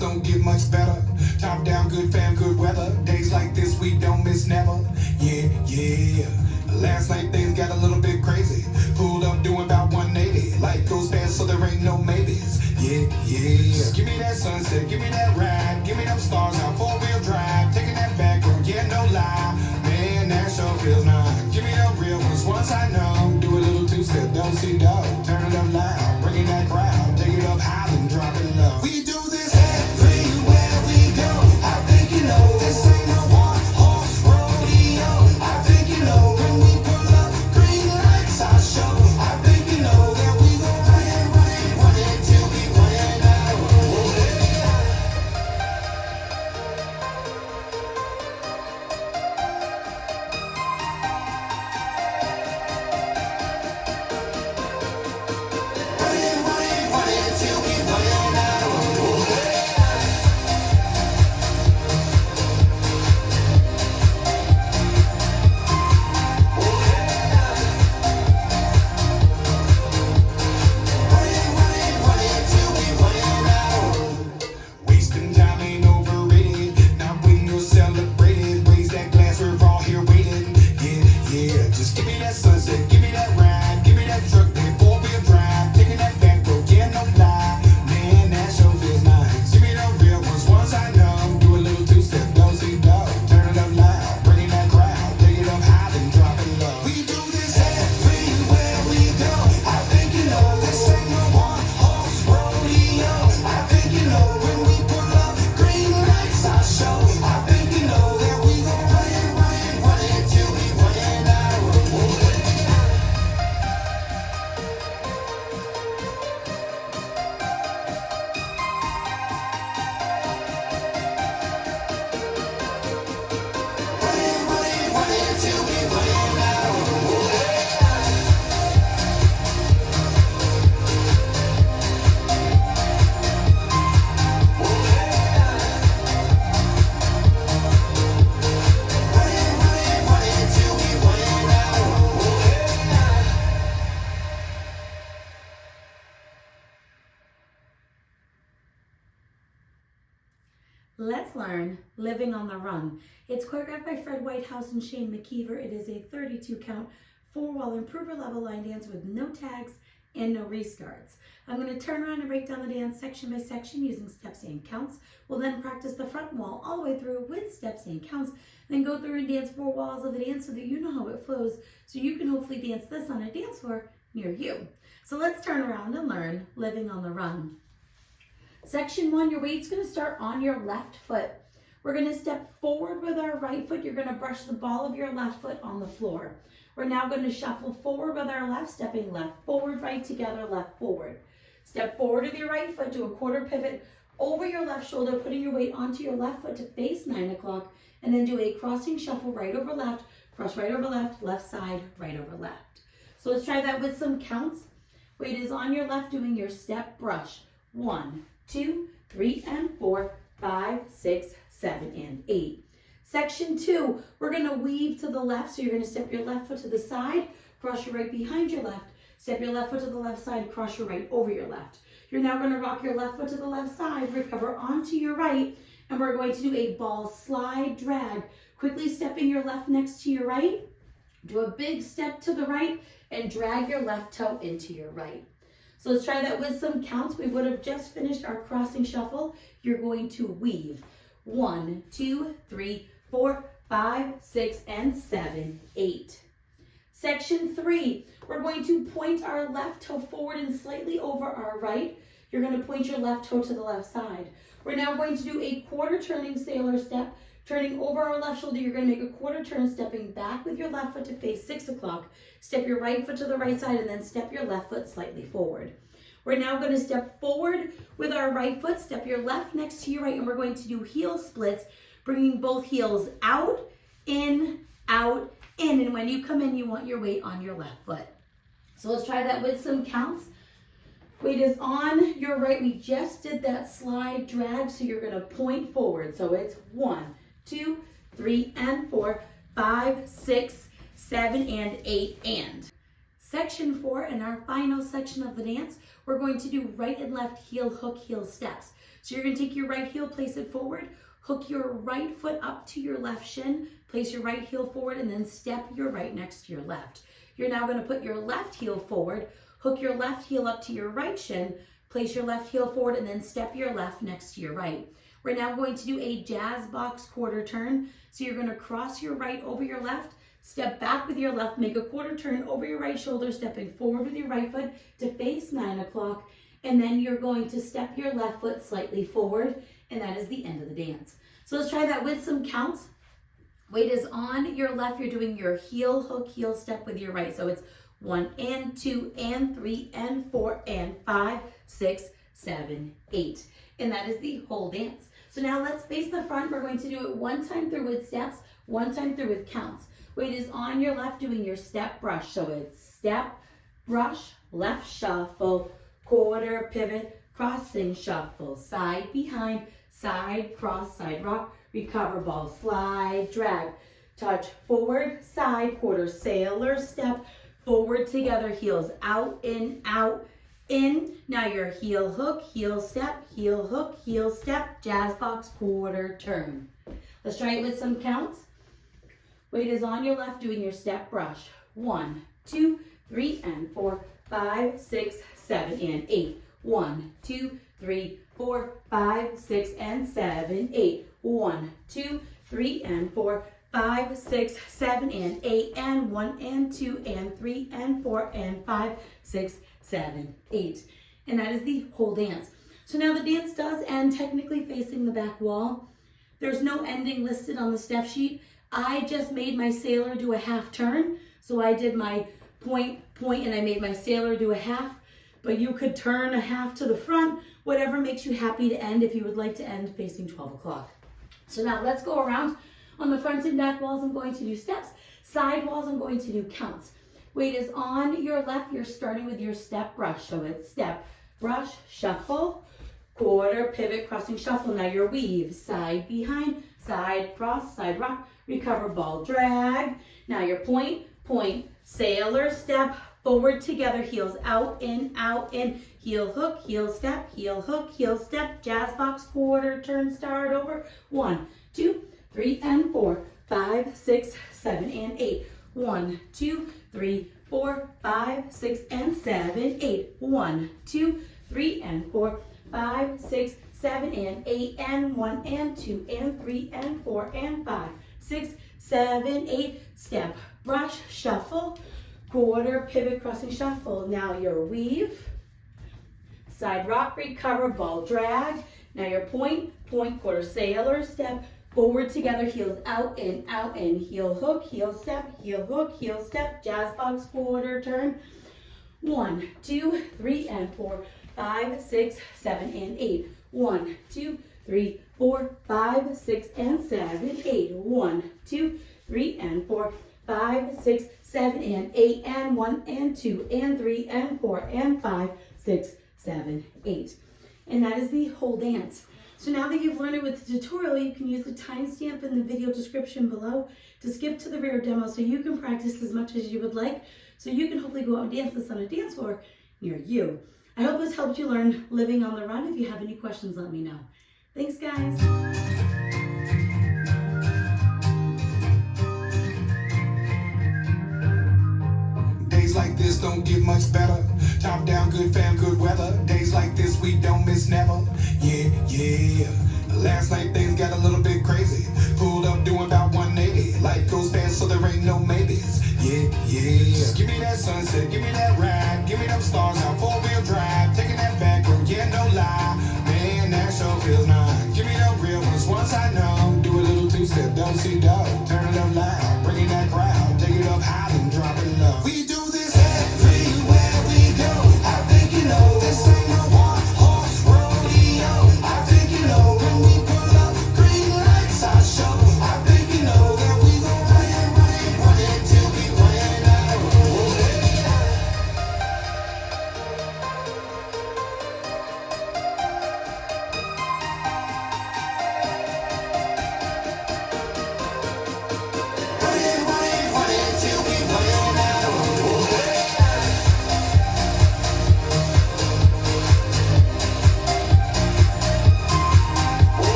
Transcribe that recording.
just don't get much better. Top down, good fam, good weather. Days like this, we don't miss never. Yeah, yeah. Last night things got a little bit crazy. Pulled up doing about 180. Life goes fast, so there ain't no maybes. Yeah, yeah. Just give me that sunset, give me that ride. Give me them stars out, 4-wheel drive. Taking that back road, yeah, no lie. Man, that sure feels nice. Give me the real ones I know. Do a little two-step, don't see dog. Turn it up loud, bring in that crowd. Take it up high and drop it low. We do this everywhere we go. I think you know this ain't no one-horse rodeo. I think you know when we pull up, green lights I show. I think you know that we go run it till we run out. Run it till we run out. Wasting time ain't overrated. Not when you're celebrated. Raise that glass, we're all here waiting. Yeah, yeah. Just give me that sunset, give me that ride, give me that truck, that 4-wheel drive. Taking that back road, yeah, no lie. Man, that sure feels nice. Give me the real ones I know. Do a little two-step, don't see dog. Turn it up loud, bring in that crowd. Take it up high, then drop it low. We do this everywhere we go. I think you know this ain't no one-horse rodeo. I think you know when we pull up, green lights I show. I think you know that we gon' run it till we run out. Run it till we run out. Run it till we run out. Let's learn Living on the Run. It's choreographed by Fred Whitehouse and Shane McKeever. It is a 32 count, 4-wall improver level line dance with no tags and no restarts. I'm going to turn around and break down the dance section by section using steps and counts. We'll then practice the front wall all the way through with steps and counts, then go through and dance 4 walls of the dance so that you know how it flows, so you can hopefully dance this on a dance floor near you. So let's turn around and learn Living on the Run. Section 1, your weight's going to start on your left foot. We're going to step forward with our right foot. You're going to brush the ball of your left foot on the floor. We're now going to shuffle forward with our left, stepping left, forward, right together, left, forward. Step forward with your right foot, do a quarter pivot over your left shoulder, putting your weight onto your left foot to face 9 o'clock, and then do a crossing shuffle right over left, cross right over left, left side, right over left. So let's try that with some counts. Weight is on your left, doing your step brush. 1, 2, 3, and 4, 5, 6, 7, and 8. Section 2, we're going to weave to the left. So you're going to step your left foot to the side, cross your right behind your left, step your left foot to the left side, cross your right over your left. You're now going to rock your left foot to the left side, recover onto your right, and we're going to do a ball slide drag. Quickly stepping your left next to your right, do a big step to the right, and drag your left toe into your right. So let's try that with some counts. We would have just finished our crossing shuffle. You're going to weave. 1, 2, 3, 4, 5, 6, and 7, 8. Section 3, we're going to point our left toe forward and slightly over our right. You're going to point your left toe to the left side. We're now going to do a quarter turning sailor step. Turning over our left shoulder, you're going to make a quarter turn, stepping back with your left foot to face 6 o'clock. Step your right foot to the right side, and then step your left foot slightly forward. We're now going to step forward with our right foot, step your left next to your right, and we're going to do heel splits, bringing both heels out, in, and when you come in, you want your weight on your left foot. So let's try that with some counts. Weight is on your right. We just did that slide drag, so you're going to point forward. So it's 1, 2, 3, and 4, 5, 6, 7, and 8, and Section 4, in our final section of the dance, we're going to do right and left heel hook heel steps. So you're going to take your right heel, place it forward, hook your right foot up to your left shin, place your right heel forward, and then step your right next to your left. You're now going to put your left heel forward, hook your left heel up to your right shin, place your left heel forward, and then step your left next to your right. We're now going to do a jazz box quarter turn. So you're going to cross your right over your left, step back with your left, make a quarter turn over your right shoulder, stepping forward with your right foot to face 9 o'clock. And then you're going to step your left foot slightly forward, and that is the end of the dance. So let's try that with some counts. Weight is on your left. You're doing your heel hook heel step with your right. So it's 1 and 2 and 3 and 4 and 5, 6, 7, 8. And that is the whole dance. So now let's face the front. We're going to do it one time through with steps, one time through with counts. Weight is on your left, doing your step brush. So it's step, brush, left shuffle, quarter, pivot, crossing shuffle, side behind, side cross, side rock, recover ball, slide, drag, touch, forward, side, quarter, sailor, step, forward together, heels out, in, in. Now your heel hook, heel step, heel hook, heel step, jazz box, quarter turn. Let's try it with some counts. Weight is on your left, doing your step brush. 1, 2, 3, and 4, 5, 6, 7, and 8. 1, 2, 3, 4, 5, 6, and 7, 8. 1, 2, 3, and 4, 5, 6, 7, and 8, and 1, and 2, and 3, and 4, and 5, 6, 7, 8. And that is the whole dance. So now the dance does end technically facing the back wall. There's no ending listed on the step sheet. I just made my sailor do a half turn. So I did my point, and I made my sailor do a half. But you could turn a half to the front, whatever makes you happy to end if you would like to end facing 12 o'clock. So now let's go around. On the front and back walls, I'm going to do steps. Side walls, I'm going to do counts. Weight is on your left. You're starting with your step brush. So it's step, brush, shuffle, quarter, pivot, crossing, shuffle. Now your weave, side behind, side cross, side rock, recover ball, drag. Now your point, sailor, step, forward together, heels out, in, heel hook, heel step, jazz box, quarter turn, start over. 1, 2, 3, and 4, 5, 6, 7, and 8. 1, 2, 3, 4, 5, 6, and 7, 8. 1, 2, 3, and 4, 5, 6, 7, and 8, and 1, and 2, and 3, and 4, and 5, 6, 7, 8. Step, brush, shuffle, quarter, pivot, crossing, shuffle. Now your weave, side rock, recover, ball, drag. Now your point, quarter, sailor, step, forward together, heels out, in, heel hook, heel step, jazz box, quarter turn. 1, 2, 3, and 4, 5, 6, 7, and 8. 1, 2, 3, 4, 5, 6, and 7, 8. 1, 2, 3, and 4, 5, 6, 7, and 8, and 1, and 2, and 3, and 4, and 5, 6, 7, 8. And that is the whole dance. So now that you've learned it with the tutorial, you can use the timestamp in the video description below to skip to the rear demo so you can practice as much as you would like, so you can hopefully go out and dance this on a dance floor near you. I hope this helped you learn living on the run. If you have any questions, let me know. Thanks, guys. Days like this don't get much better. Top down, good fam, good weather. Days like this we don't miss never. Yeah. Last night things got a little bit crazy. Pulled up doing about 180. Life goes fast so there ain't no maybes. Yeah. Just give me that sunset, give me that ride. Give me them stars out, 4-wheel drive. Taking that back road, yeah, no lie. Man, that sure feels nice. Give me the real ones I know. Do a little two-step, don't see dog. Turn it